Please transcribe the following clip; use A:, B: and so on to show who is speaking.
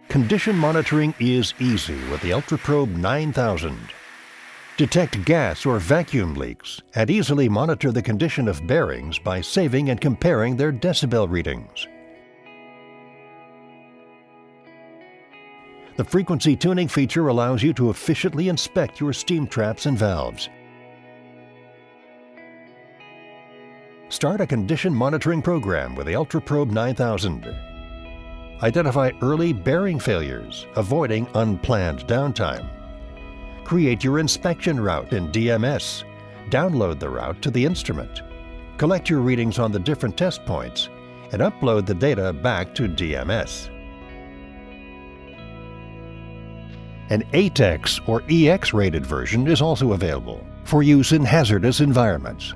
A: Condition monitoring is easy with the Ultraprobe 9000. Detect gas or vacuum leaks and easily monitor the condition of bearings by saving and comparing their decibel readings. The frequency tuning feature allows you to efficiently inspect your steam traps and valves. Start a condition monitoring program with the Ultraprobe 9000. Identify early bearing failures, avoiding unplanned downtime. Create your inspection route in DMS. Download the route to the instrument. Collect your readings on the different test points and upload the data back to DMS. An ATEX or EX rated version is also available for use in hazardous environments.